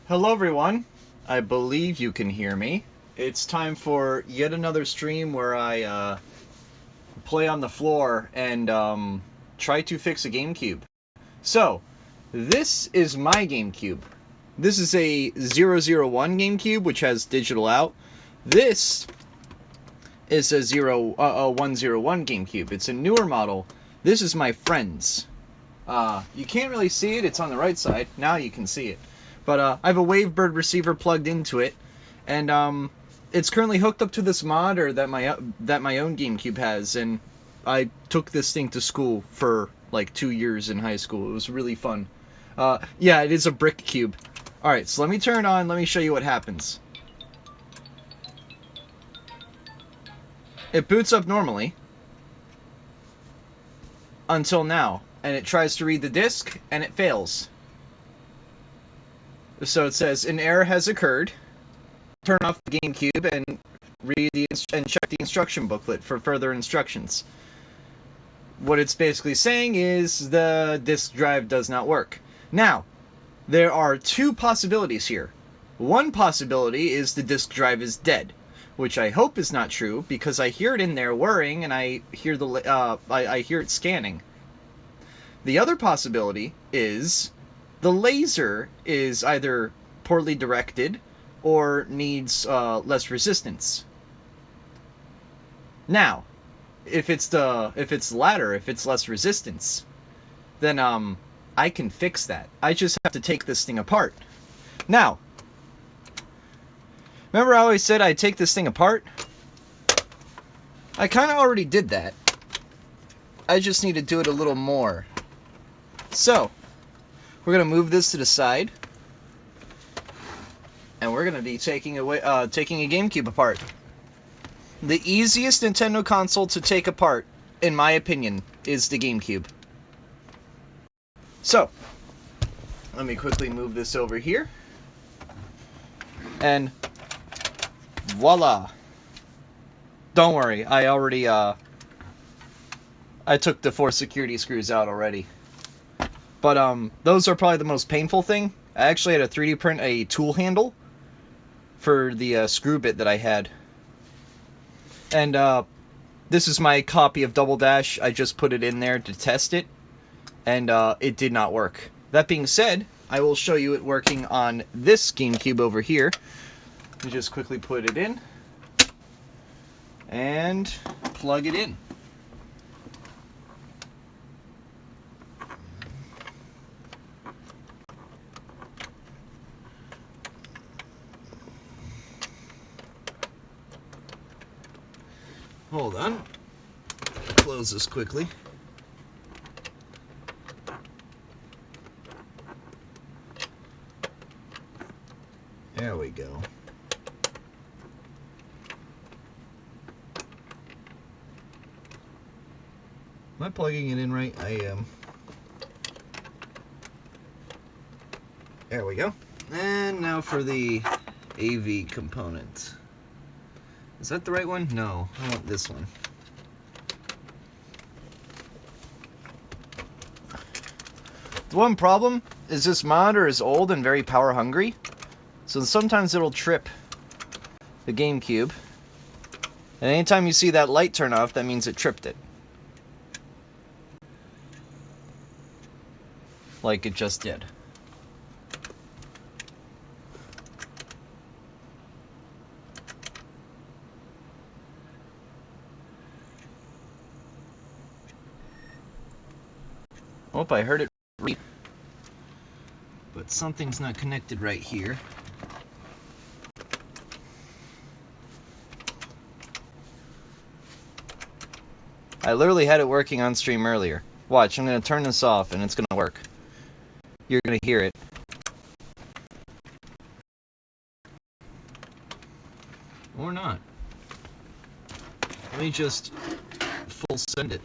Hello everyone, I believe you can hear me. It's time for yet another stream where I play on the floor and try to fix a GameCube. So, this is my GameCube. This is a 001 GameCube which has digital out. This is a 101 GameCube. It's a newer model. This is my friend's. You can't really see it, it's on the right side. Now you can see it. But I have a Wavebird receiver plugged into it, and it's currently hooked up to this modder that my own GameCube has, and I took this thing to school for like 2 years in high school. It was really fun. Yeah, it is a brick cube. Alright, so let me turn it on, let me show you what happens. It boots up normally, until now, and it tries to read the disc, and it fails. So it says, an error has occurred. Turn off the GameCube and check the instruction booklet for further instructions. What it's basically saying is the disk drive does not work. Now, there are two possibilities here. One possibility is the disk drive is dead, which I hope is not true because I hear it in there whirring and I hear I hear it scanning. The other possibility is the laser is either poorly directed or needs less resistance. Now, if it's the latter, if it's less resistance, then I can fix that. I just have to take this thing apart. Now, remember I always said I'd take this thing apart? I kind of already did that. I just need to do it a little more. So, we're going to move this to the side, and we're going to be taking a GameCube apart. The easiest Nintendo console to take apart, in my opinion, is the GameCube. So, let me quickly move this over here, and voila! Don't worry, I already, I took the 4 security screws out already. But those are probably the most painful thing. I actually had to 3D print a tool handle for the screw bit that I had. And this is my copy of Double Dash. I just put it in there to test it, and it did not work. That being said, I will show you it working on this GameCube over here. Let me just quickly put it in and plug it in. Hold on. Close this quickly. There we go. Am I plugging it in right? I am. There we go. And now for the AV component. Is that the right one? No, I want this one. The one problem is this monitor is old and very power hungry, so sometimes it'll trip the GameCube. And anytime you see that light turn off, that means it tripped it. Like it just did. Oh, I heard it read, but something's not connected right here. I literally had it working on stream earlier. Watch, I'm going to turn this off and it's going to work. You're going to hear it. Or not. Let me just full send it.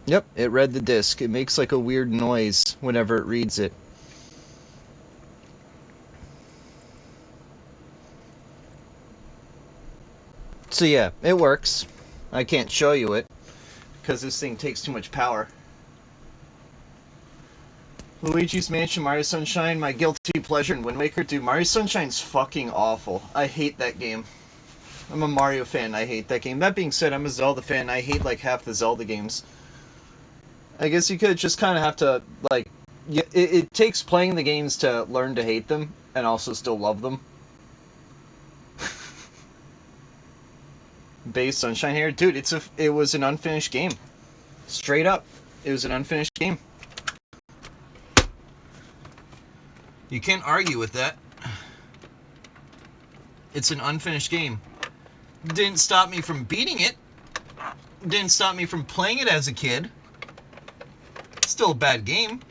Yep, it read the disc. It makes like a weird noise whenever it reads it. So yeah, it works. I can't show you it because this thing takes too much power. Luigi's Mansion, Mario Sunshine, my guilty pleasure, and Wind Waker. Dude, Mario Sunshine's fucking awful. I hate that game. I'm a Mario fan. I hate that game. That being said, I'm a Zelda fan. I hate like half the Zelda games. I guess you could just kind of have to, like, it takes playing the games to learn to hate them and also still love them. Base Sunshine here. Dude, it was an unfinished game. Straight up. It was an unfinished game. You can't argue with that. It's an unfinished game. Didn't stop me from beating it. Didn't stop me from playing it as a kid. Still a bad game.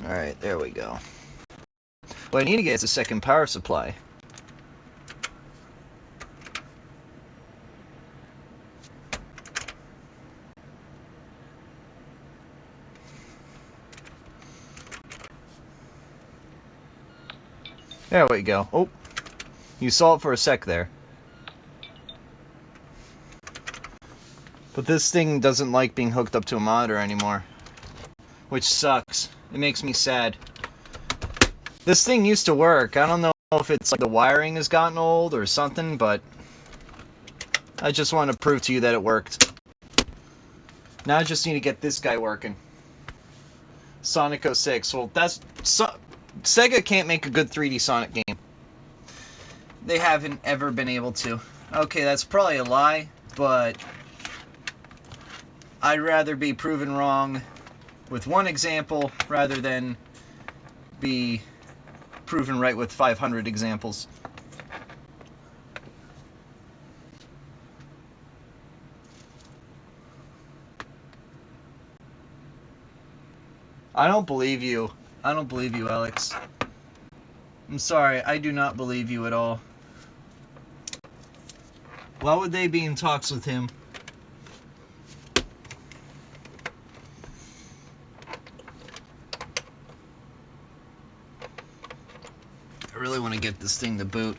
Alright, there we go. What I need to get is a second power supply. There we go. Oh, you saw it for a sec there. But this thing doesn't like being hooked up to a monitor anymore, which sucks. It makes me sad. This thing used to work. I don't know if it's like the wiring has gotten old or something, but I just want to prove to you that it worked. Now I just need to get this guy working. Sonic 06. Well, Sega can't make a good 3D Sonic game. They haven't ever been able to. Okay, that's probably a lie, but I'd rather be proven wrong with one example rather than be proven right with 500 examples. I don't believe you. I don't believe you, Alex. I'm sorry, I do not believe you at all. Why would they be in talks with him? I really want to get this thing to boot.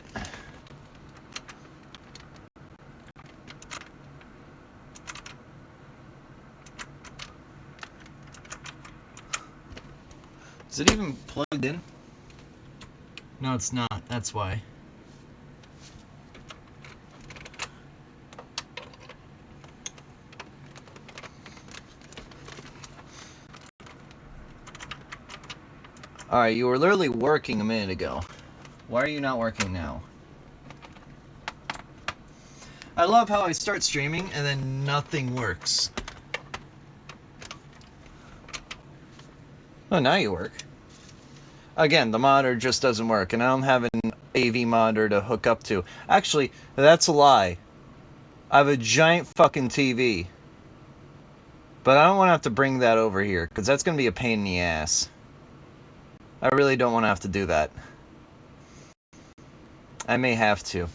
Is it even plugged in? No, it's not. That's why. Alright, you were literally working a minute ago. Why are you not working now? I love how I start streaming and then nothing works. Oh, now you work. Again, the monitor just doesn't work, and I don't have an AV monitor to hook up to. Actually, that's a lie. I have a giant fucking TV. But I don't want to have to bring that over here, because that's going to be a pain in the ass. I really don't want to have to do that. I may have to.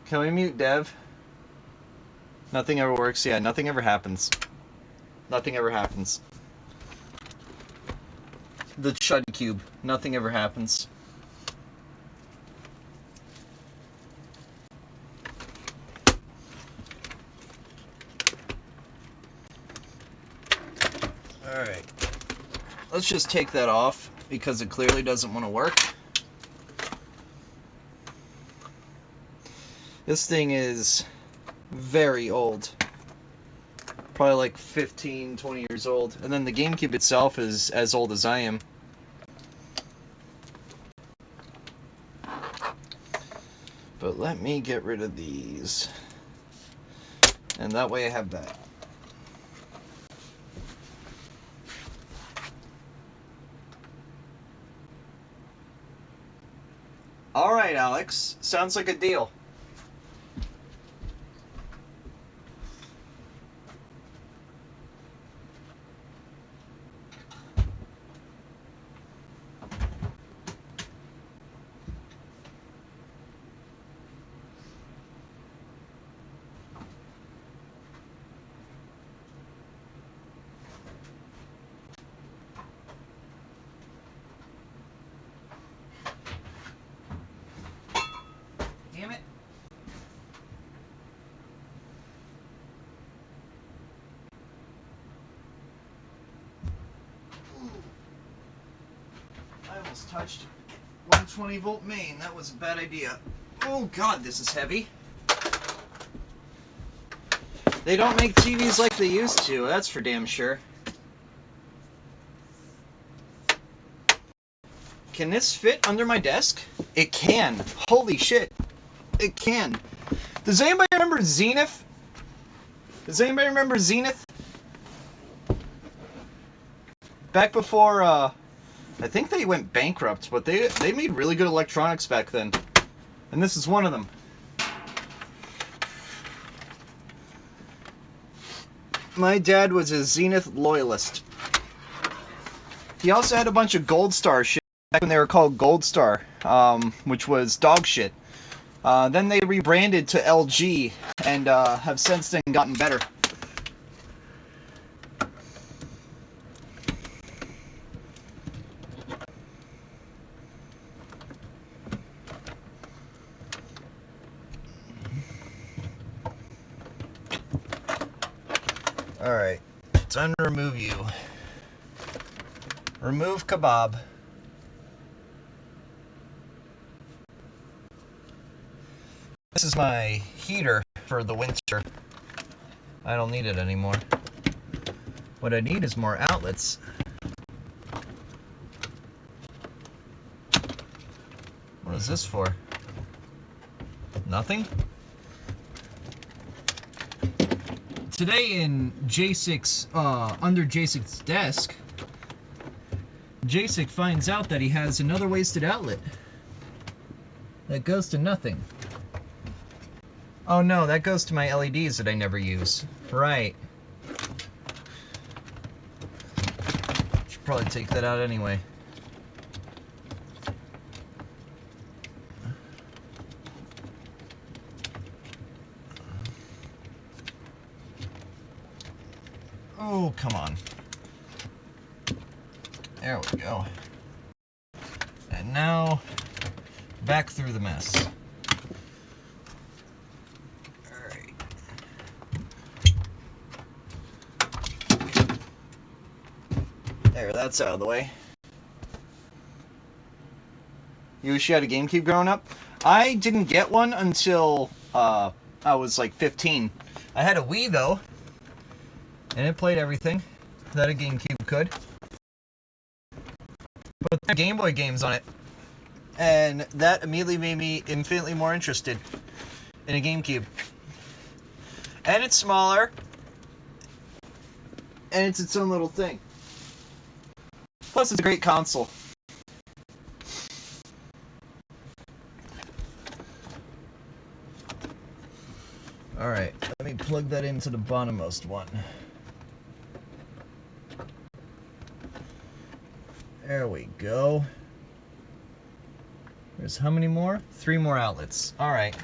Can we mute Dev? Nothing ever works. Yeah, nothing ever happens. Nothing ever happens. The Chud Cube. Nothing ever happens. Alright. Let's just take that off because it clearly doesn't want to work. This thing is very old. Probably like 15, 20 years old. And then the GameCube itself is as old as I am. But let me get rid of these. And that way I have that. Alright, Alex. Sounds like a deal. almost touched 120 volt main. That was a bad idea. Oh god, this is heavy. They don't make TVs like they used to, that's for damn sure. Can this fit under my desk? It can. Holy shit. It can. Does anybody remember Zenith? Does anybody remember Zenith? Back before, I think they went bankrupt, but they made really good electronics back then. And this is one of them. My dad was a Zenith loyalist. He also had a bunch of Gold Star shit back when they were called Gold Star, which was dog shit. Then they rebranded to LG and have since then gotten better. Alright, time to remove you. Remove kebab. This is my heater for the winter. I don't need it anymore. What I need is more outlets. What is this for? Nothing? Today in J6, under J6's desk, J6 finds out that he has another wasted outlet that goes to nothing. Oh no, that goes to my LEDs that I never use. Right. Should probably take that out anyway. Oh, come on. There we go. And now, back through the mess. Alright. There, that's out of the way. You wish you had a GameCube growing up? I didn't get one until I was like 15. I had a Wii though. And it played everything that a GameCube could. But there are Game Boy games on it. And that immediately made me infinitely more interested in a GameCube. And it's smaller. And it's its own little thing. Plus it's a great console. Alright, let me plug that into the bottommost one. There we go. There's how many more? 3 more outlets. Alright.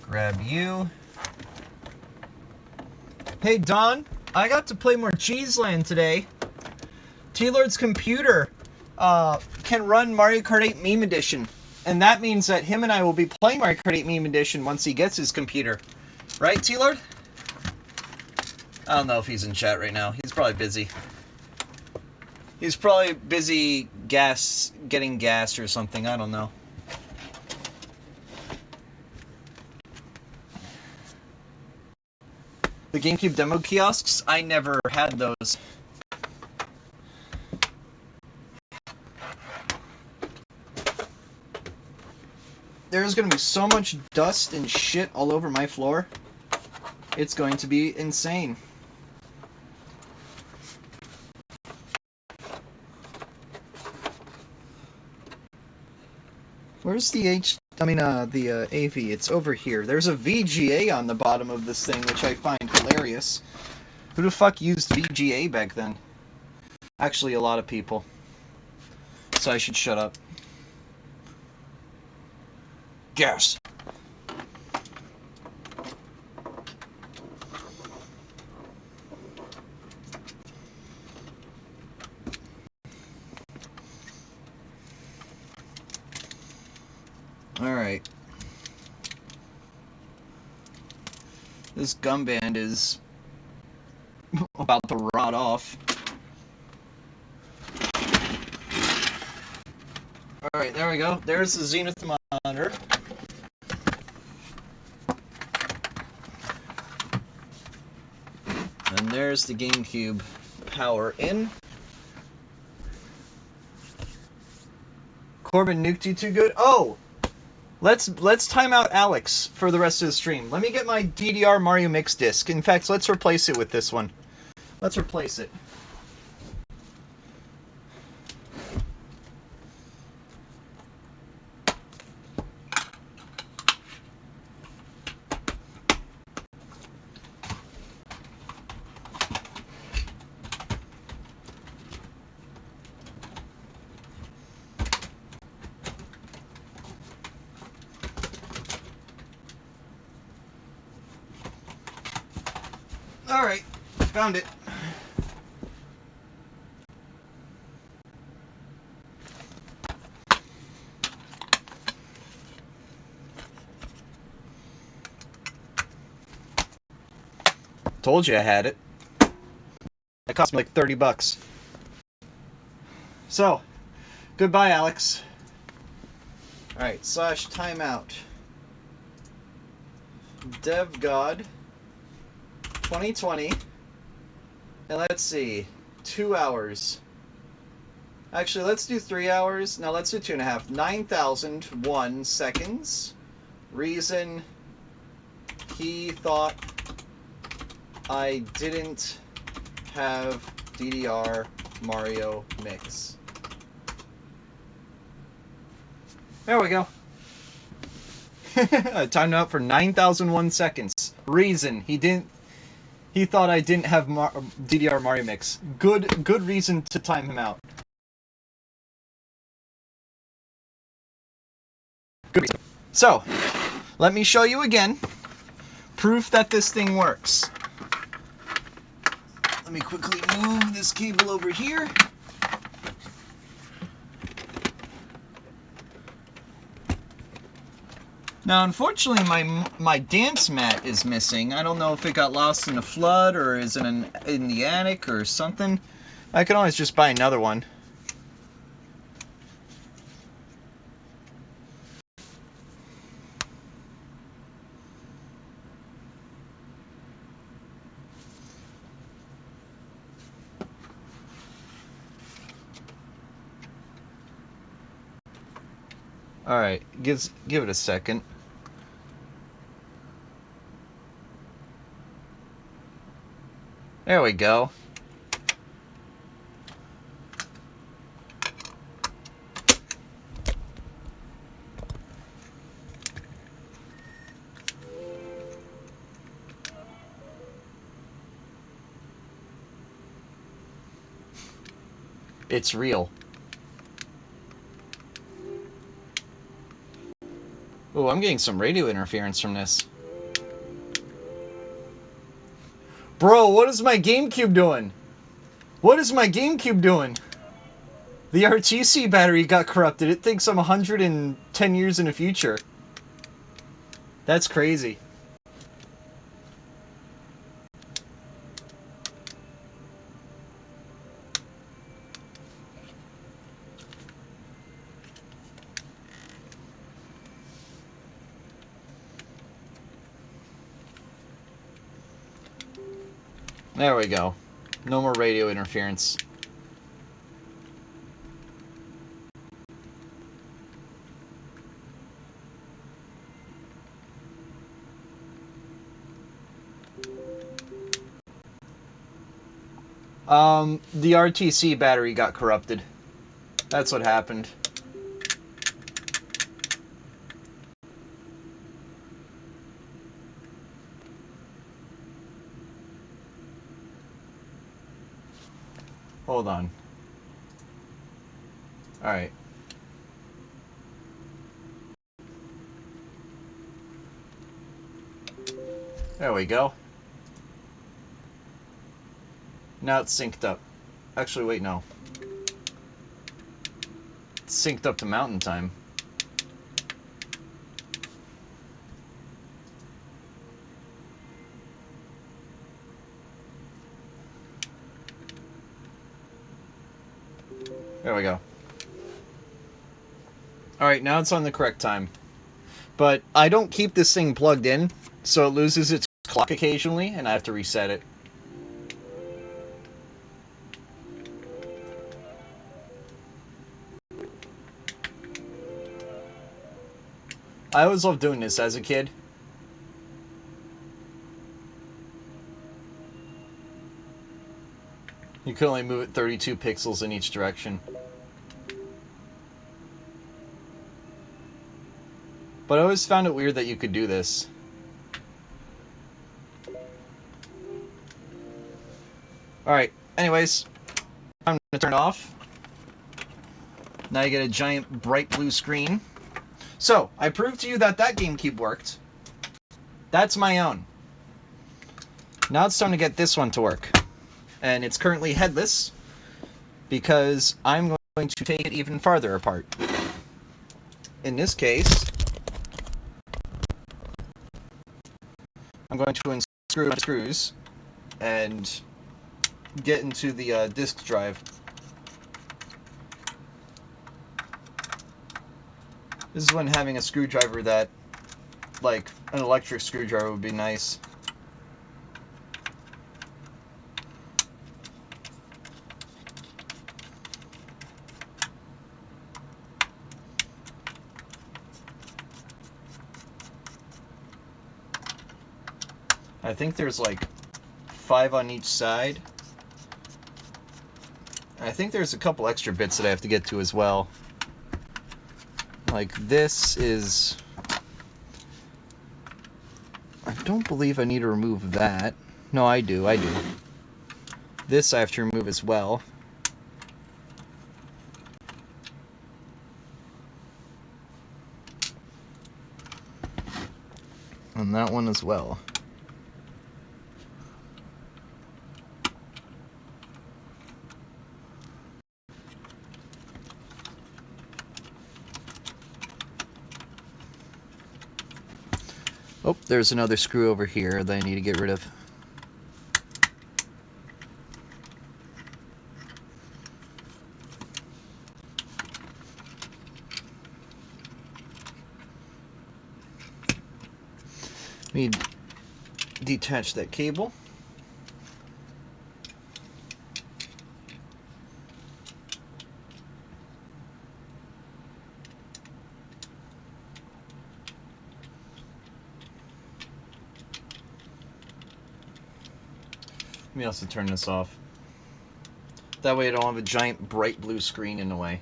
Grab you. Hey Don, I got to play more Cheeseland today. T-Lord's computer can run Mario Kart 8 Meme Edition. And that means that him and I will be playing Mario Kart 8 Meme Edition once he gets his computer. Right, T-Lord? I don't know if he's in chat right now. He's probably busy. He's probably busy getting gas or something. I don't know. The GameCube demo kiosks? I never had those. There's going to be so much dust and shit all over my floor. It's going to be insane. Where's the AV? It's over here. There's a VGA on the bottom of this thing, which I find hilarious. Who the fuck used VGA back then? Actually, a lot of people. So I should shut up. Gas. Alright. This gum band is about to rot off. Alright, there we go. There's the Zenith monitor. And there's the GameCube power in. Corbin nuked you too good? Oh! Let's time out Alex for the rest of the stream. Let me get my DDR Mario Mix disc. In fact, let's replace it with this one. Let's replace it. Alright, found it. Told you I had it. It cost me like 30 bucks. So, goodbye, Alex. Alright, slash timeout. DevGod 2020. And let's see. 2 hours. Actually, let's do 3 hours. No, let's do 2.5. 9,001 seconds. Reason he thought I didn't have DDR Mario Mix. There we go. I timed out for 9,001 seconds. Reason he thought I didn't have DDR Mario Mix. Good reason to time him out. Good reason. So, let me show you again. Proof that this thing works. Let me quickly move this cable over here. Now, unfortunately, my dance mat is missing. I don't know if it got lost in the flood or is in the attic or something. I can always just buy another one. All right, give it a second. There we go. It's real. Oh, I'm getting some radio interference from this. Bro, what is my GameCube doing? What is my GameCube doing? The RTC battery got corrupted. It thinks I'm 110 years in the future. That's crazy. There we go. No more radio interference. The RTC battery got corrupted. That's what happened. Hold on. Alright. There we go. Now it's synced up. Actually, wait, no. It's synced up to mountain time. There we go. Alright, now it's on the correct time. But I don't keep this thing plugged in, so it loses its clock occasionally, and I have to reset it. I always loved doing this as a kid. You could only move it 32 pixels in each direction. But I always found it weird that you could do this. Alright, anyways, I'm gonna turn it off. Now you get a giant bright blue screen. So, I proved to you that that GameCube worked. That's my own. Now it's time to get this one to work. And it's currently headless because I'm going to take it even farther apart. In this case, I'm going to unscrew the screws and get into the disk drive. This is when having a screwdriver that, like, an electric screwdriver would be nice. I think there's like 5 on each side. I think there's a couple extra bits that I have to get to as well. Like this is... I don't believe I need to remove that. No, I do. This I have to remove as well. And that one as well. Oh, there's another screw over here that I need to get rid of. Let me detach that cable. Let me also turn this off. That way I don't have a giant bright blue screen in the way.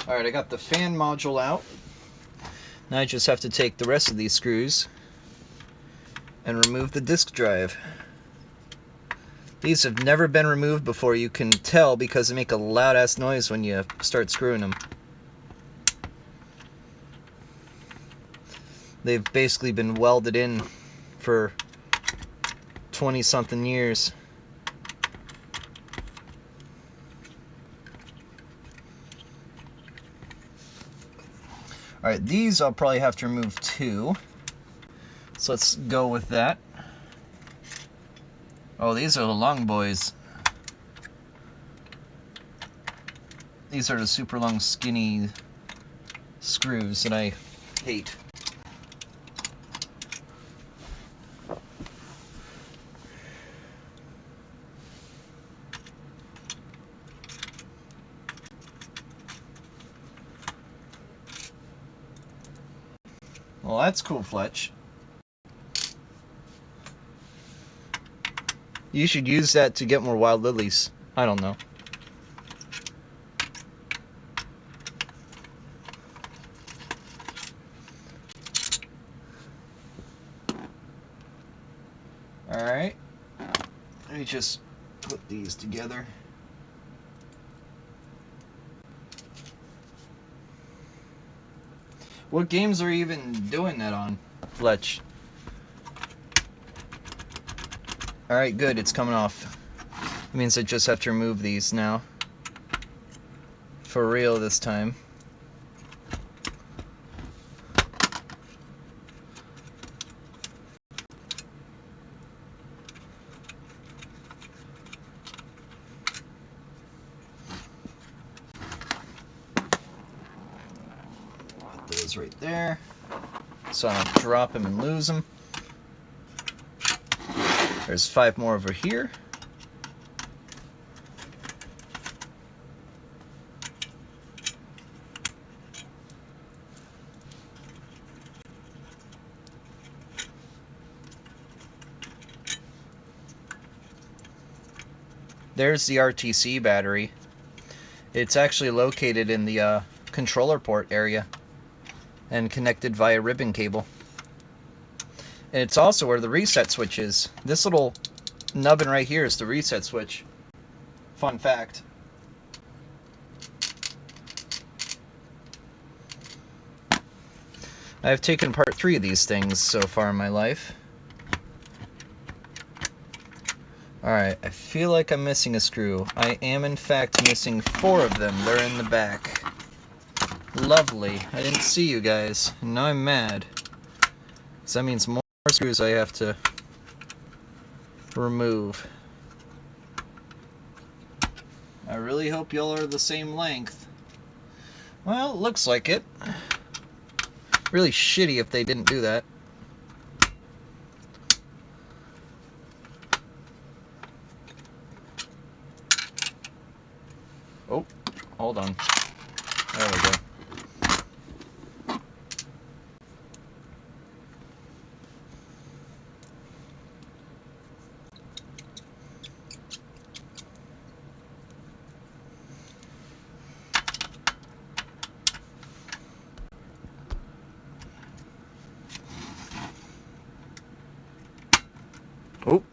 Alright, I got the fan module out. Now I just have to take the rest of these screws and remove the disk drive. These have never been removed before, you can tell, because they make a loud ass noise when you start screwing them. They've basically been welded in for 20-something years. Alright, these I'll probably have to remove too. So let's go with that. Oh, these are the long boys. These are the super long, skinny screws that I hate. Well, that's cool, Fletch. You should use that to get more wild lilies. I don't know. Alright. Let me just put these together. What games are you even doing that on, Fletch? Alright, good, it's coming off. It means I just have to remove these now. For real this time. goes right there, so I don't drop him and lose him. There's 5 more over here. There's the RTC battery. It's actually located in the controller port area and connected via ribbon cable. And it's also where the reset switch is. This little nubbin right here is the reset switch. Fun fact. I've taken apart 3 of these things so far in my life. Alright, I feel like I'm missing a screw. I am in fact missing 4 of them. They're in the back. Lovely. I didn't see you guys. And now I'm mad. So that means more screws I have to remove. I really hope y'all are the same length. Well, it looks like it. Really shitty if they didn't do that. Oh, hold on. There we go. Oh,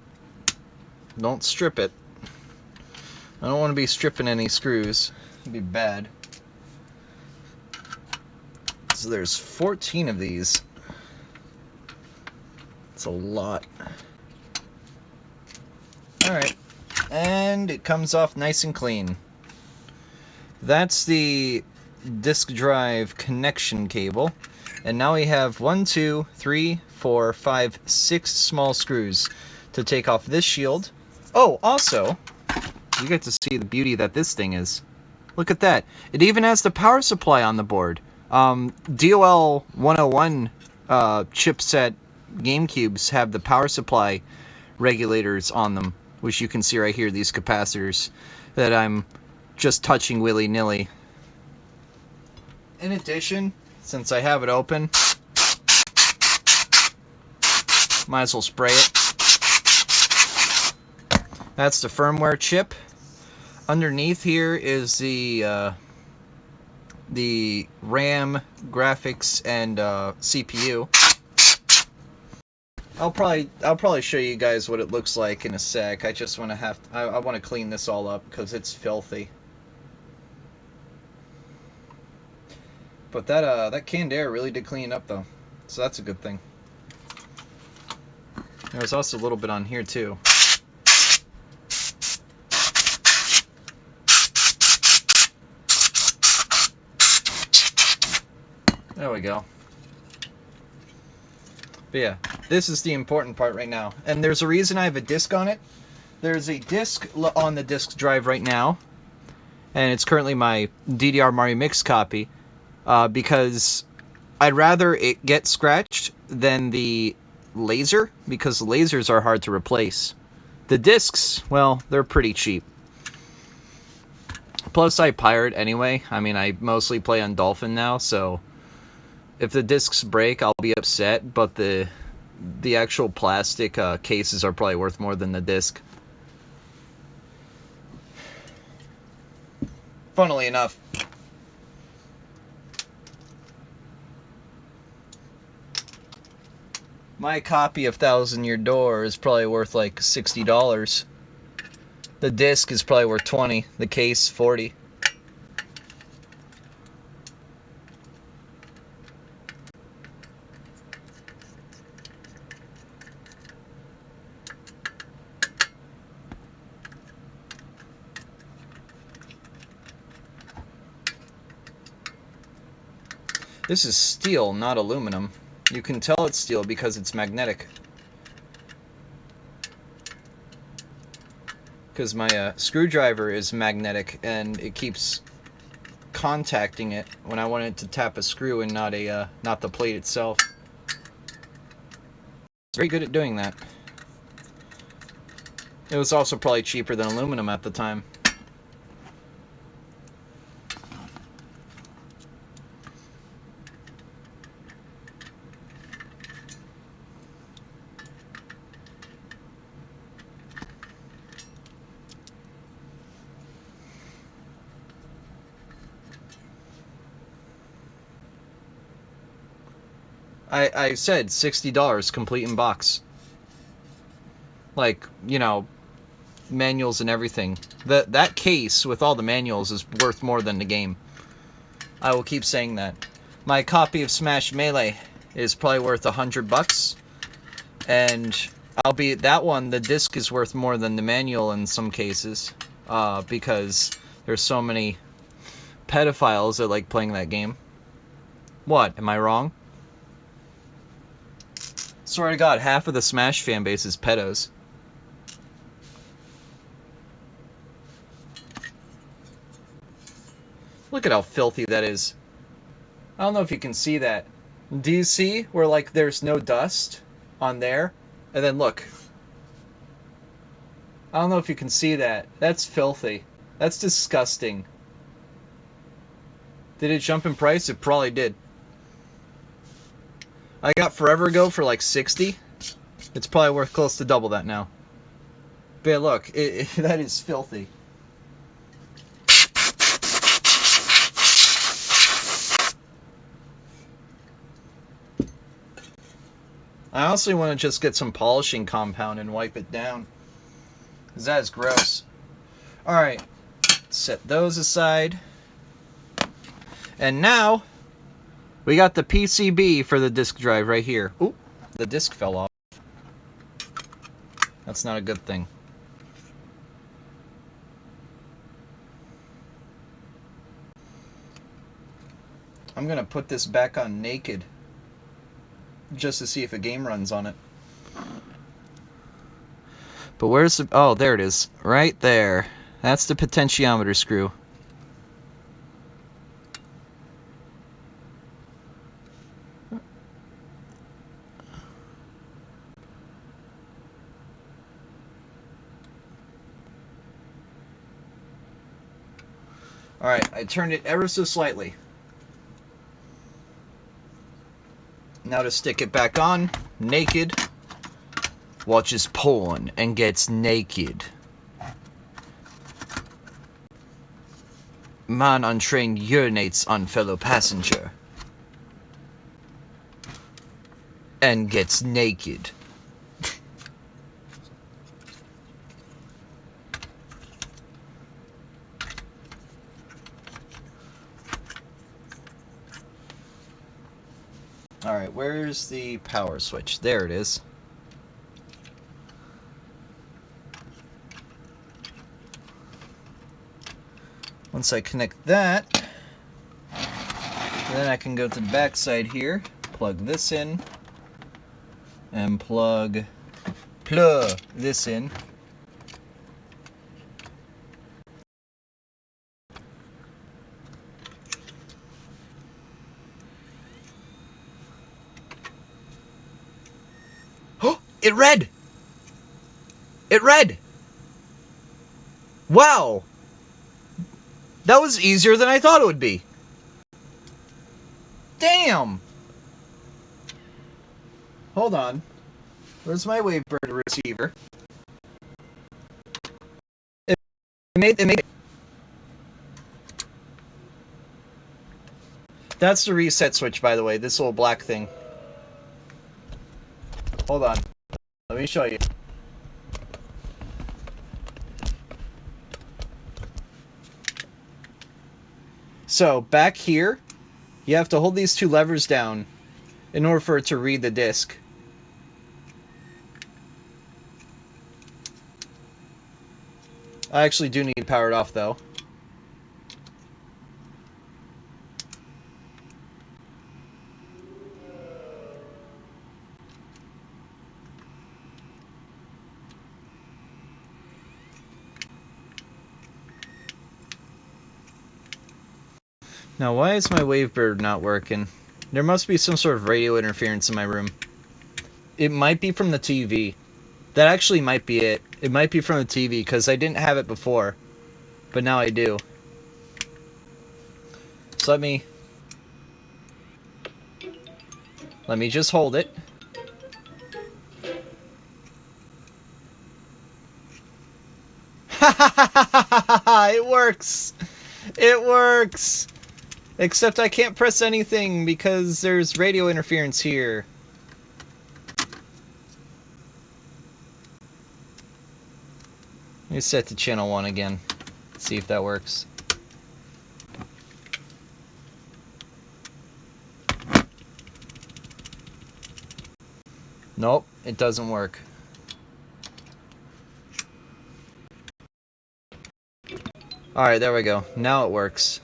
don't strip it. I don't want to be stripping any screws. It'd be bad. So there's 14 of these. It's a lot. Alright. And it comes off nice and clean. That's the disk drive connection cable. And now we have 1, 2, 3, 4, 5, 6 small screws to take off this shield. Oh, also, you get to see the beauty that this thing is. Look at that. It even has the power supply on the board. DOL 101 chipset GameCubes have the power supply regulators on them, which you can see right here, these capacitors that I'm just touching willy-nilly. In addition, since I have it open, might as well spray it. That's the firmware chip. Underneath here is the RAM, graphics, and CPU. I'll probably show you guys what it looks like in a sec. I just want to I want to clean this all up because it's filthy. But that canned air really did clean it up though, so that's a good thing. There's also a little bit on here too. There we go. But yeah, this is the important part right now. And there's a reason I have a disc on it. There's a disc on the disk drive right now. And it's currently my DDR Mario Mix copy. Because I'd rather it get scratched than the laser. Because the lasers are hard to replace. The discs, well, they're pretty cheap. Plus I pirate anyway. I mean, I mostly play on Dolphin now, so if the discs break, I'll be upset, but the actual plastic cases are probably worth more than the disc. Funnily enough. My copy of Thousand Year Door is probably worth like $60. The disc is probably worth $20. The case, $40. This is steel, not aluminum. You can tell it's steel because it's magnetic. Because my screwdriver is magnetic and it keeps contacting it when I wanted to tap a screw and not the plate itself. It's very good at doing that. It was also probably cheaper than aluminum at the time. I said $60 complete in box. Like, you know, manuals and everything. That case with all the manuals is worth more than the game. I will keep saying that. My copy of Smash Melee is probably worth $100, and albeit that one, the disc is worth more than the manual in some cases, because there's so many pedophiles that like playing that game. What? Am I wrong? Swear to God, half of the Smash fan base is pedos. Look at how filthy that is. I don't know if you can see that. Do you see where, like, there's no dust on there? And then look. I don't know if you can see that. That's filthy. That's disgusting. Did it jump in price? It probably did. I got Forever Ago for like 60. It's probably worth close to double that now. But yeah, look, that is filthy. I honestly want to just get some polishing compound and wipe it down, because that is gross. Alright, set those aside. And now, we got the PCB for the disk drive right here. Oop, the disk fell off. That's not a good thing. I'm going to put this back on naked, just to see if a game runs on it. But where's the... Oh, there it is. Right there. That's the potentiometer screw. Alright, I turned it ever so slightly. Now to stick it back on, naked. Watches porn and gets naked. Man untrained urinates on fellow passenger. And gets naked. Alright, where's the power switch? There it is. Once I connect that, then I can go to the back side here, plug this in, and plug this in. Oh, it read! It read! Wow! That was easier than I thought it would be. Damn! Hold on. Where's my Wavebird receiver? It made it. That's the reset switch, by the way, this little black thing. Hold on. Let me show you. So, back here, you have to hold these two levers down in order for it to read the disc. I actually do need to power it off, though. Now, why is my Wavebird not working? There must be some sort of radio interference in my room. It might be from the TV. That actually might be it. It might be from the TV, because I didn't have it before. But now I do. So let me just hold it. It works! It works! Except I can't press anything because there's radio interference here. Let me set to channel 1 again. See if that works. Nope, it doesn't work. Alright, there we go. Now it works.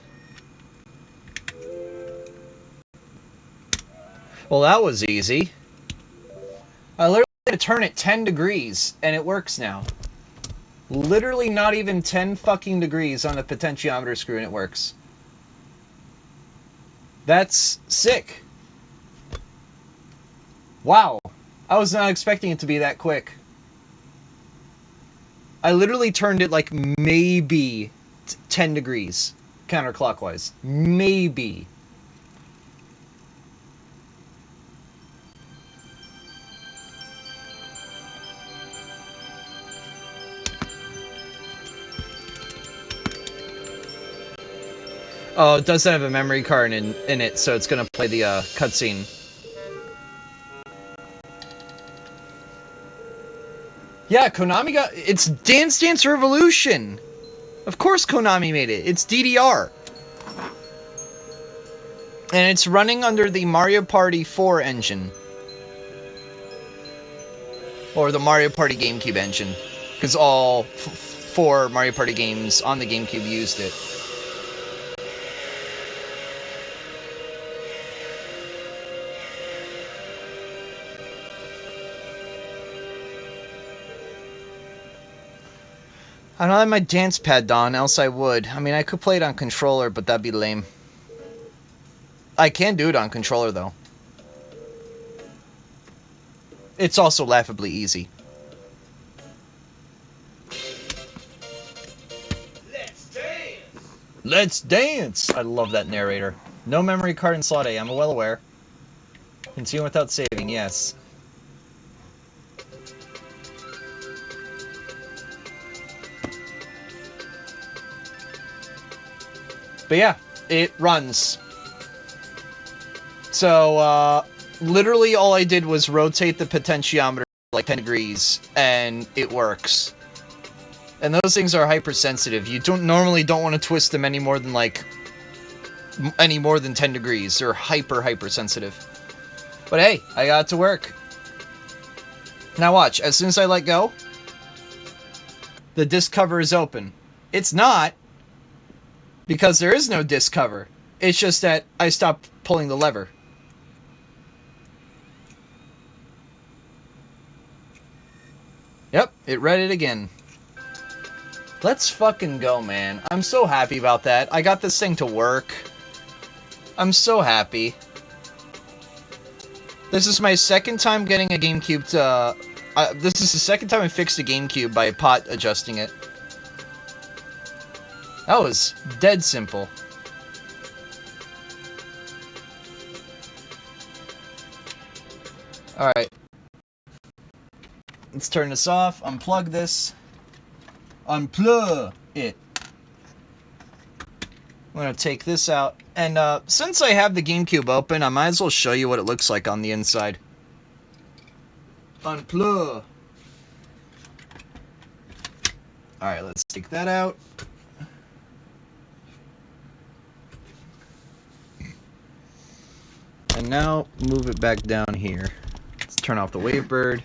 Well, that was easy. I literally had to turn it 10 degrees, and it works now. Literally not even 10 fucking degrees on the potentiometer screw, and it works. That's sick. Wow. I was not expecting it to be that quick. I literally turned it like maybe 10 degrees counterclockwise. Maybe. Oh, it doesn't have a memory card in it, so it's gonna play the cutscene. Yeah, Konami got... It's Dance Dance Revolution! Of course Konami made it. It's DDR. And it's running under the Mario Party 4 engine. Or the Mario Party GameCube engine. Because all 4 Mario Party games on the GameCube used it. I don't have my dance pad on, else I would. I mean, I could play it on controller, but that'd be lame. I can do it on controller, though. It's also laughably easy. Let's dance! Let's dance! I love that narrator. No memory card in slot A, I'm well aware. Continue without saving, yes. But yeah, it runs. So, literally all I did was rotate the potentiometer like 10 degrees, and it works. And those things are hypersensitive. You normally don't want to twist them any more than 10 degrees. They're hypersensitive. But hey, I got it to work. Now watch, as soon as I let go, the disc cover is open. It's not, because there is no disc cover. It's just that I stopped pulling the lever. Yep, it read it again. Let's fucking go, man. I'm so happy about that. I got this thing to work. I'm so happy. This is my second time getting a GameCube to... this is the second time I fixed a GameCube by pot adjusting it. That was dead simple. Alright. Let's turn this off, unplug this. Unplug it. I'm going to take this out. And since I have the GameCube open, I might as well show you what it looks like on the inside. Unplug. Alright, let's take that out. And now, move it back down here. Let's turn off the Wavebird.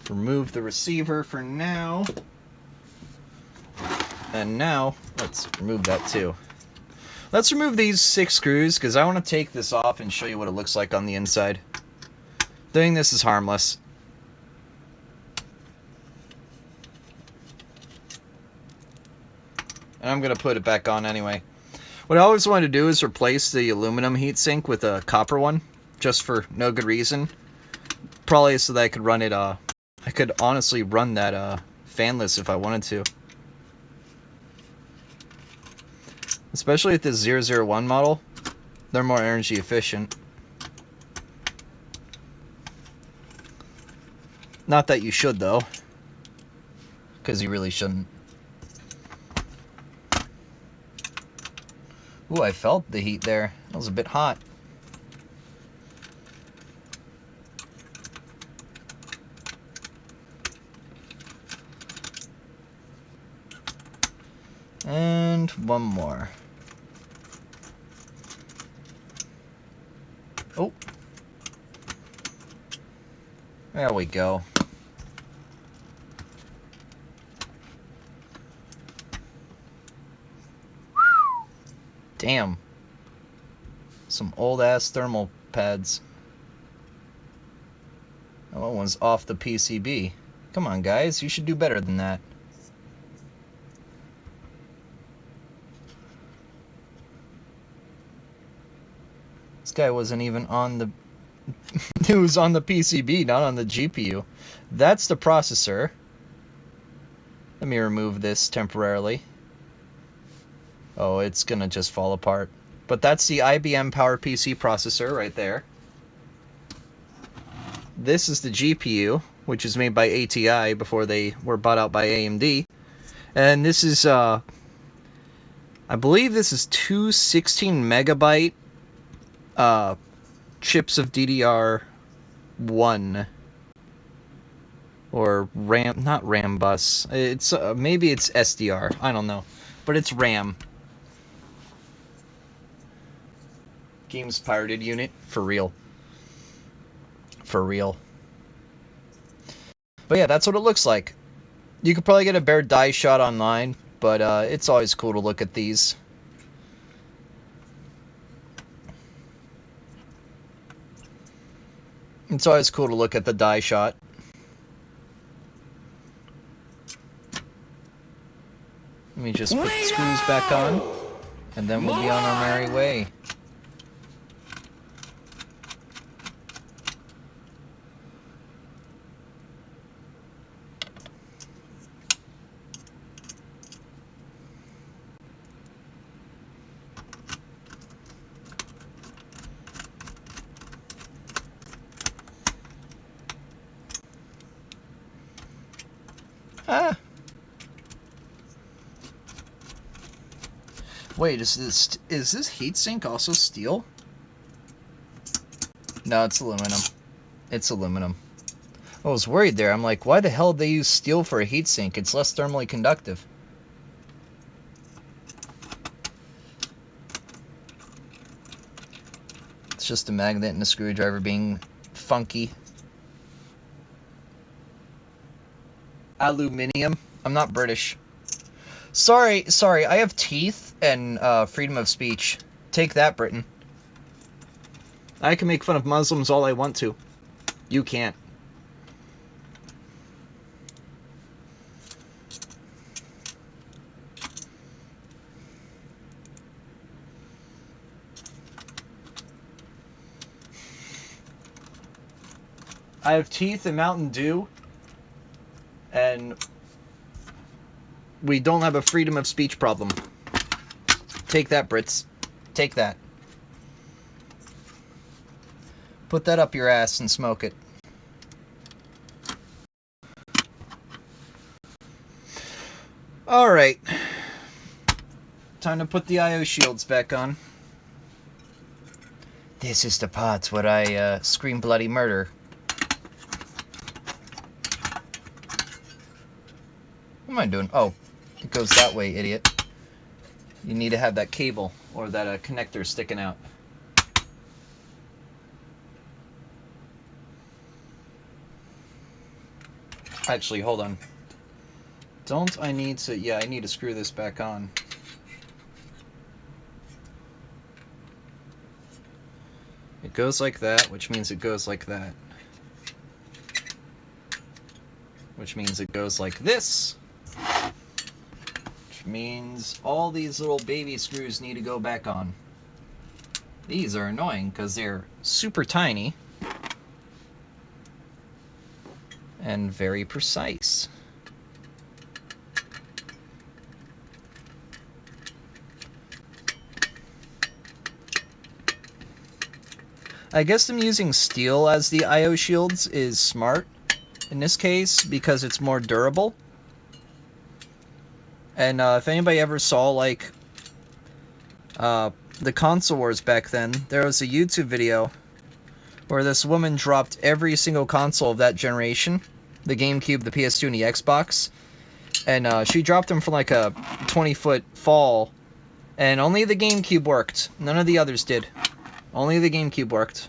Remove the receiver for now. And now, let's remove that too. Let's remove these 6 screws, because I want to take this off and show you what it looks like on the inside. Doing this is harmless. And I'm going to put it back on anyway. What I always wanted to do is replace the aluminum heatsink with a copper one, just for no good reason. Probably so that I could run it, I could honestly run that, fanless if I wanted to. Especially with this 001 model, they're more energy efficient. Not that you should, though, because you really shouldn't. Ooh, I felt the heat there. That was a bit hot. And one more. Oh. There we go. Damn. Some old-ass thermal pads. That one's off the PCB. Come on, guys. You should do better than that. This guy wasn't even on the... It was on the PCB, not on the GPU. That's the processor. Let me remove this temporarily. Oh, it's gonna just fall apart. But that's the IBM PowerPC processor right there. This is the GPU, which is made by ATI before they were bought out by AMD. And this is, I believe this is two 16 megabyte chips of DDR1. Or RAM, not RAM bus. It's, maybe it's SDR, I don't know. But it's RAM. Games pirated unit, for real. For real. But yeah, that's what it looks like. You could probably get a bare die shot online, but it's always cool to look at these. It's always cool to look at the die shot. Let me just put the screws back on, and then we'll be on our merry way. Ah. Wait, is this heatsink also steel? No, it's aluminum. It's aluminum. I was worried there. I'm like, why the hell did they use steel for a heatsink? It's less thermally conductive. It's just a magnet and a screwdriver being funky. Aluminium. I'm not British. Sorry, I have teeth and freedom of speech. Take that, Britain. I can make fun of Muslims all I want to. You can't. I have teeth and Mountain Dew, and we don't have a freedom of speech problem. Take that, Brits. Take that. Put that up your ass and smoke it. Alright. Time to put the IO shields back on. This is the part where I scream bloody murder. What am I doing? Oh, it goes that way, idiot. You need to have that cable or that connector sticking out. Actually, hold on. Don't I need to... Yeah, I need to screw this back on. It goes like that, which means it goes like that. Which means it goes like this. Which means all these little baby screws need to go back on. These are annoying because they're super tiny and very precise. I guess them using steel as the I/O shields is smart in this case because it's more durable. And if anybody ever saw like the console wars back then, there was a YouTube video where this woman dropped every single console of that generation, the GameCube, the PS2, and the Xbox, and she dropped them from like a 20-foot fall, and only the GameCube worked. None of the others did. Only the GameCube worked.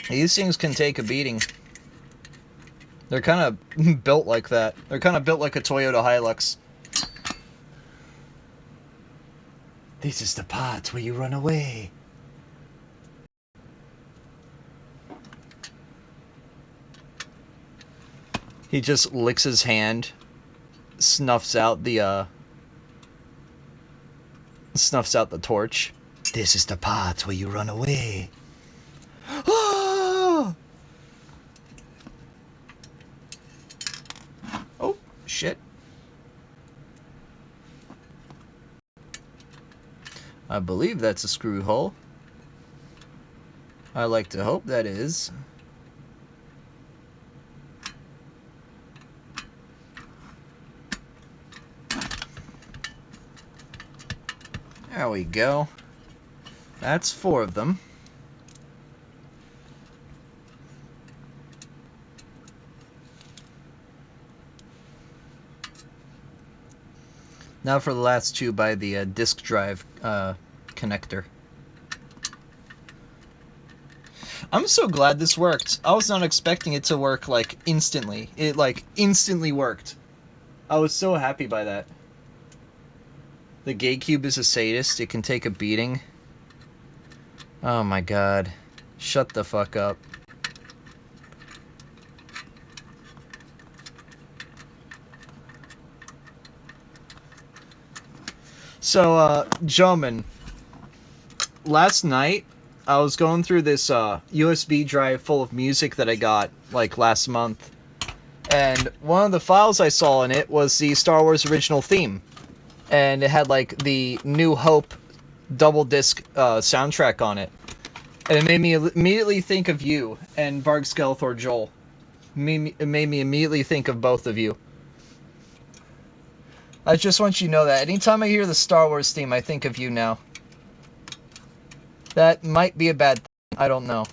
These things can take a beating. They're kind of built like that. They're kind of built like a Toyota Hilux. This is the part where you run away. He just licks his hand, snuffs out the torch. This is the part where you run away. Oh, shit. I believe that's a screw hole. I like to hope that is. There we go. That's 4 of them. Now for the last 2 by the disk drive connector. I'm so glad this worked. I was not expecting it to work like instantly. It like instantly worked. I was so happy by that. The GameCube is a sadist. It can take a beating. Oh my god. Shut the fuck up. So, gentlemen, last night I was going through this USB drive full of music that I got like last month, and one of the files I saw in it was the Star Wars original theme, and it had like the New Hope double disc soundtrack on it, and it made me immediately think of you and Varg Skeletor Joel. It made me immediately think of both of you. I just want you to know that anytime I hear the Star Wars theme, I think of you now. That might be a bad thing. I don't know.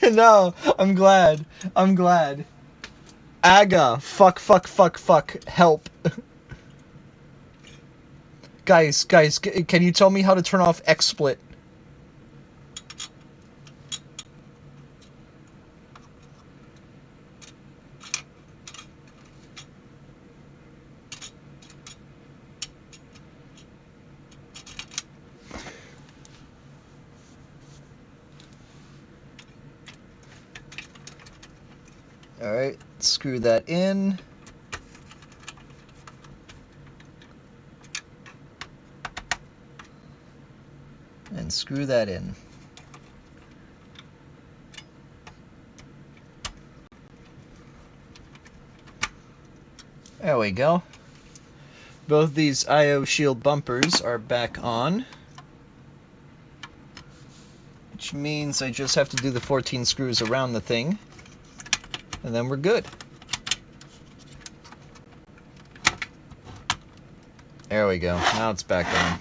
No, I'm glad. I'm glad. AGA. Fuck. Help. Guys, can you tell me how to turn off XSplit? Alright, screw that in. And screw that in. There we go. Both these I/O shield bumpers are back on, which means I just have to do the 14 screws around the thing, and then we're good. There we go. Now it's back on.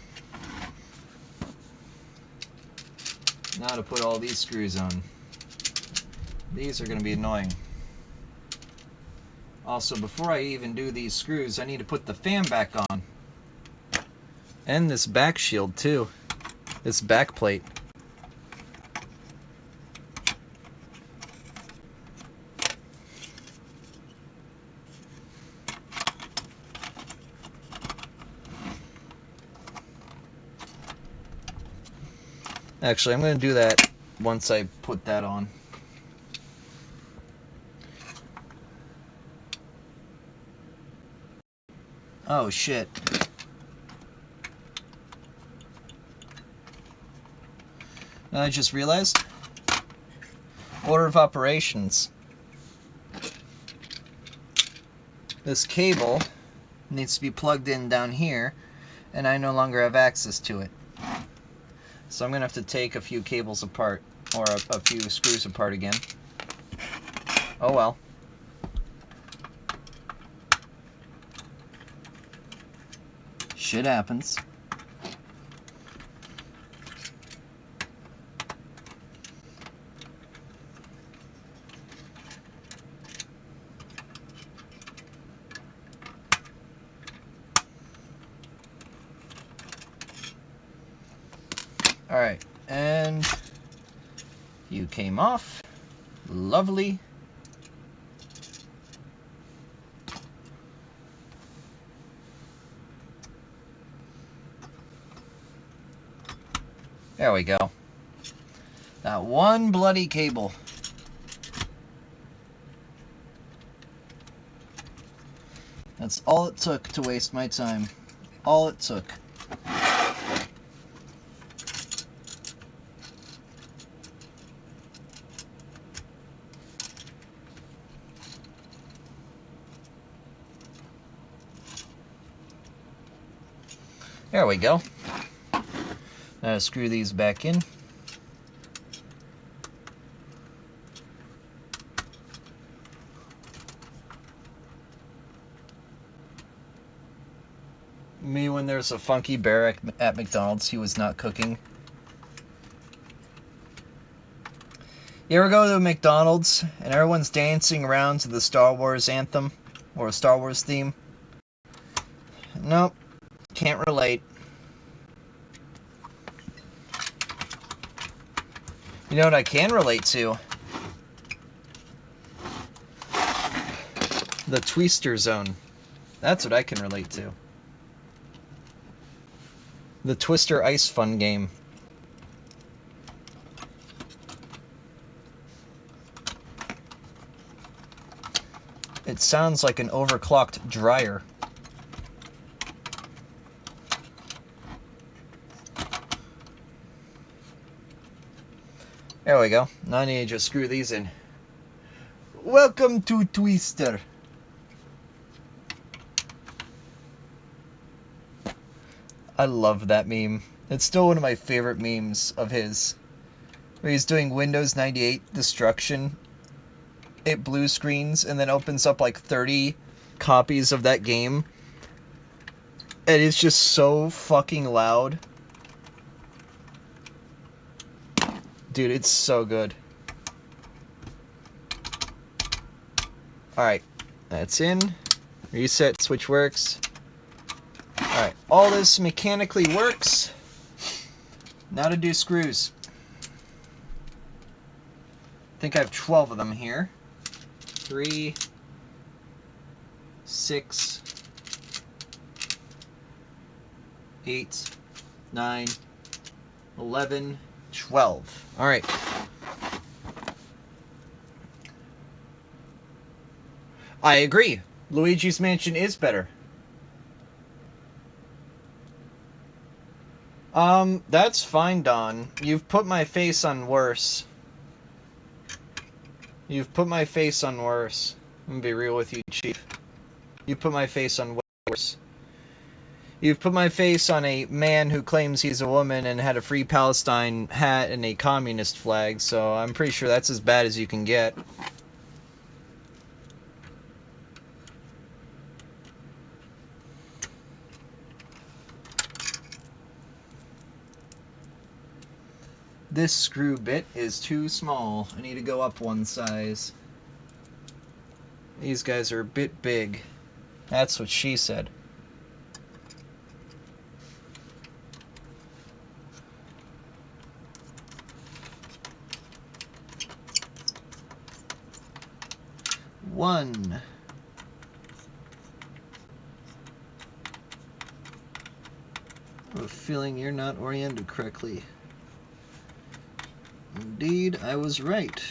Now to put all these screws on. These are going to be annoying. Also, before I even do these screws, I need to put the fan back on. And this back shield too. This back plate. Actually, I'm going to do that once I put that on. Oh, shit. I just realized. Order of operations. This cable needs to be plugged in down here, and I no longer have access to it. So I'm going to have to take a few cables apart, or a few screws apart again. Oh well. Shit happens. Alright, and you came off. Lovely. There we go. That one bloody cable. That's all it took to waste my time. All it took. There we go. Now screw these back in. Me when there's a funky bear at McDonald's, he was not cooking. You ever go to McDonald's and everyone's dancing around to the Star Wars anthem or a Star Wars theme? Nope, can't relate. You know what I can relate to? The Twister Zone. That's what I can relate to. The Twister Ice Fun game. It sounds like an overclocked dryer. There we go. Now I need to just screw these in. Welcome to Twister. I love that meme. It's still one of my favorite memes of his. Where he's doing Windows 98 destruction. It blue screens and then opens up like 30 copies of that game. And it's just so fucking loud. Dude, it's so good. Alright, that's in. Reset, switch works. Alright, all this mechanically works. Now to do screws. I think I have 12 of them here. 3, 6, 8, 9, 11, 12. Alright. I agree. Luigi's Mansion is better. That's fine, Don. You've put my face on worse. You've put my face on worse. I'm gonna be real with you, Chief. You put my face on worse. You've put my face on a man who claims he's a woman and had a Free Palestine hat and a communist flag, so I'm pretty sure that's as bad as you can get. This screw bit is too small. I need to go up one size. These guys are a bit big. That's what she said. One. I have a feeling you're not oriented correctly. Indeed, I was right.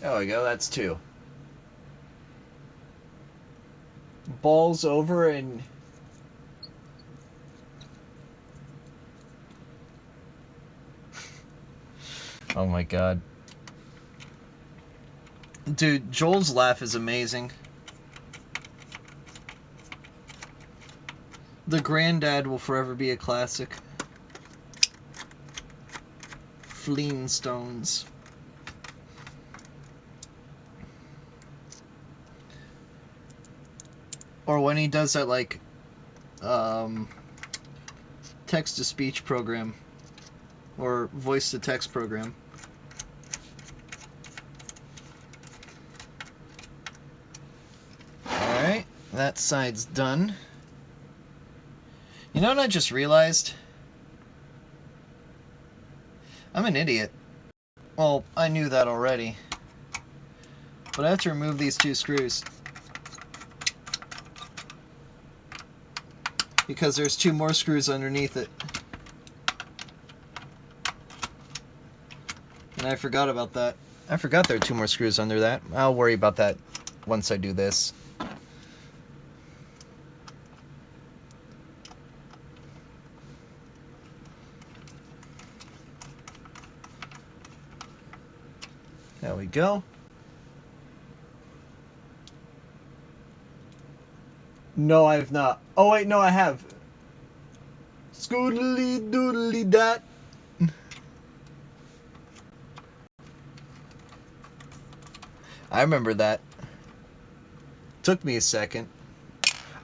There we go, that's 2. Balls over and... Oh my god. Dude, Joel's laugh is amazing. The Granddad will forever be a classic. Flintstones. Or when he does that, like, text-to-speech program. Or voice-to-text program. Alright, that side's done. You know what I just realized? I'm an idiot. Well, I knew that already. But I have to remove these 2 screws. Because there's 2 more screws underneath it. And I forgot about that. I forgot there are 2 more screws under that. I'll worry about that once I do this. There we go. No, I have not. Oh, wait, no, I have. Scoodly doodly dat. I remember that. Took me a second.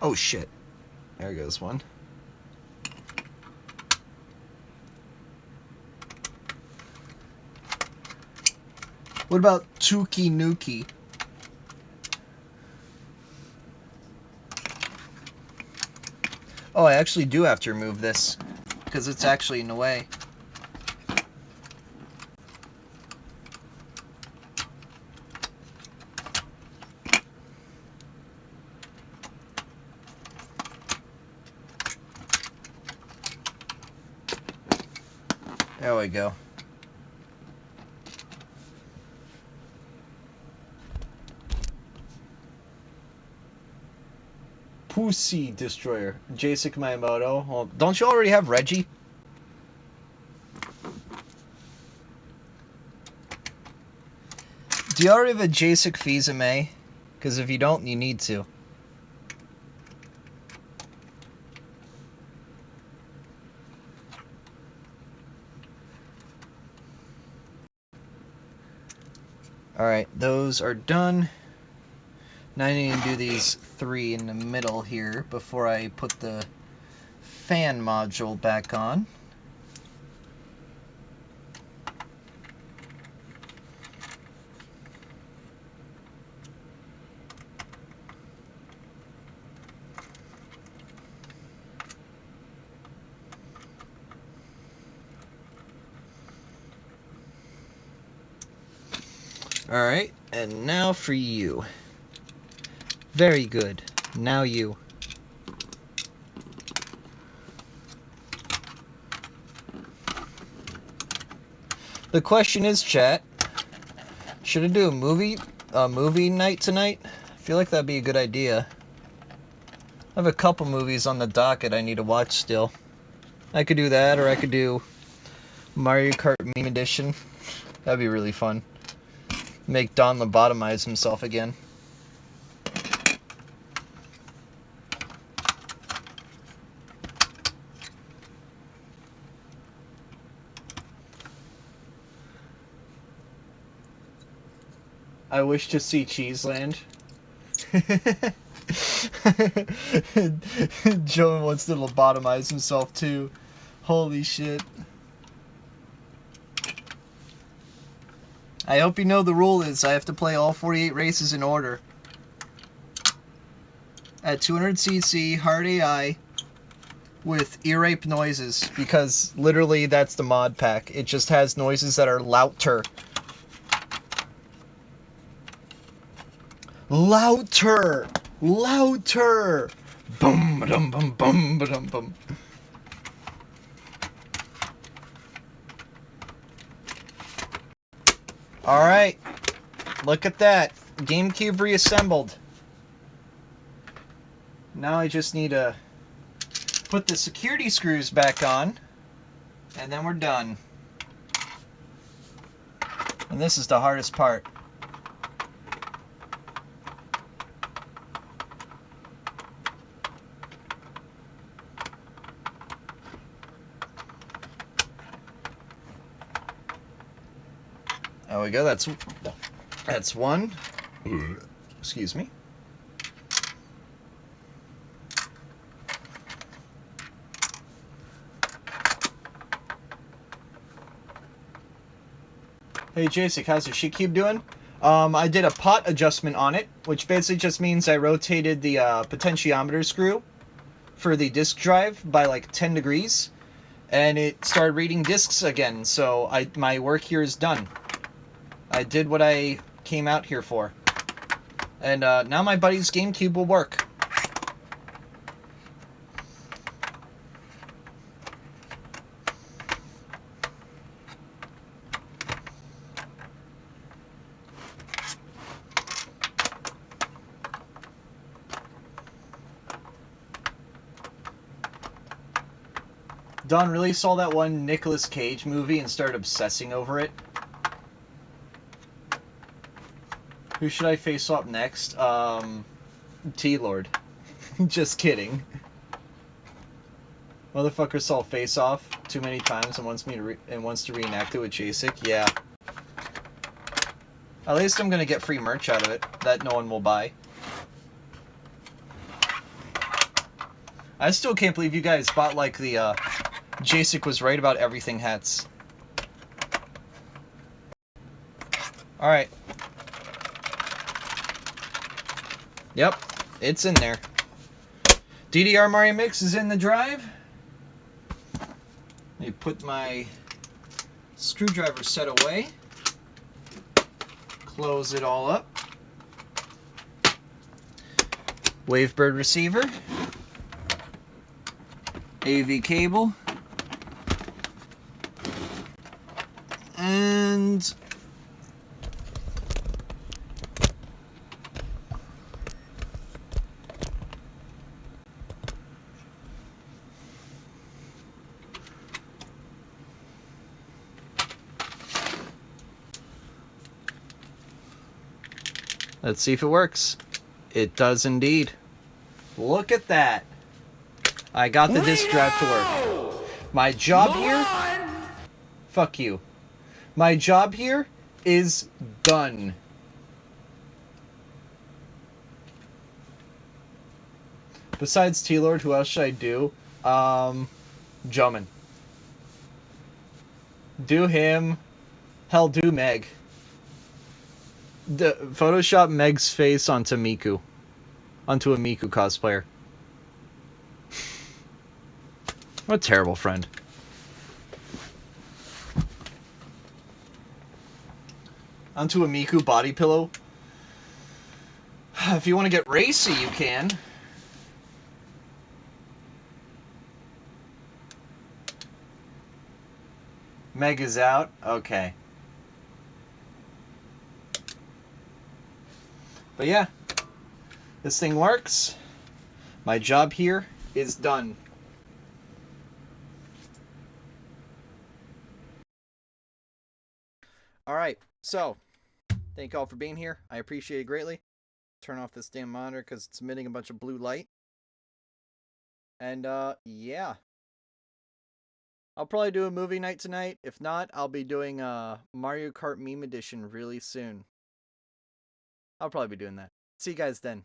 Oh, shit. There goes one. What about Tuki Nuki? Oh, I actually do have to remove this, because it's actually in the way. There we go. Pussy Destroyer. Jasek Miyamoto. Well, don't you already have Reggie? Do you already have a Jasek Fils-Aimé? Because if you don't, you need to. Alright, those are done. Now I need to do these 3 in the middle here before I put the fan module back on. Alright, and now for you. Very good. Now you. The question is, chat, should I do a movie night tonight? I feel like that'd be a good idea. I have a couple movies on the docket I need to watch still. I could do that, or I could do Mario Kart Meme Edition. That'd be really fun. Make Don lobotomize himself again. I wish to see Cheeseland. Joe wants to lobotomize himself too. Holy shit. I hope you know the rule is I have to play all 48 races in order. At 200cc, hard AI, with ear rape noises, because literally that's the mod pack. It just has noises that are louder. Louder! Louder! Boom, ba-dum, bum, bum, ba-dum, bum. Alright, look at that. GameCube reassembled. Now I just need to put the security screws back on, and then we're done. And this is the hardest part. There we go. That's one. Excuse me. Hey Jasek, how's your sheet cube doing? I did a pot adjustment on it, which basically just means I rotated the potentiometer screw for the disk drive by like 10 degrees, and it started reading disks again. So my work here is done. I did what I came out here for. And now my buddy's GameCube will work. Don really saw that one Nicolas Cage movie and started obsessing over it. Who should I face up next? T-Lord. Just kidding. Motherfucker saw Face Off too many times and wants to reenact it with Jasek. Yeah. At least I'm gonna get free merch out of it that no one will buy. I still can't believe you guys bought like the Jasek was right about everything hats. Alright. Yep, it's in there. DDR Mario Mix is in the drive. Let me put my screwdriver set away. Close it all up. Wavebird receiver. AV cable. And let's see if it works. It does indeed. Look at that. I got the disk drive to work. My job here... Fuck you. My job here is done. Besides T-Lord, who else should I do? Jumpin'. Do him. Hell, do Meg. Photoshop Meg's face onto Miku. Onto a Miku cosplayer. What a terrible friend. Onto a Miku body pillow. If you want to get racy, you can. Meg is out? Okay. But yeah, this thing works. My job here is done. Alright, so, thank you all for being here. I appreciate it greatly. Turn off this damn monitor because it's emitting a bunch of blue light. And, yeah. I'll probably do a movie night tonight. If not, I'll be doing a Mario Kart Meme Edition really soon. I'll probably be doing that. See you guys then.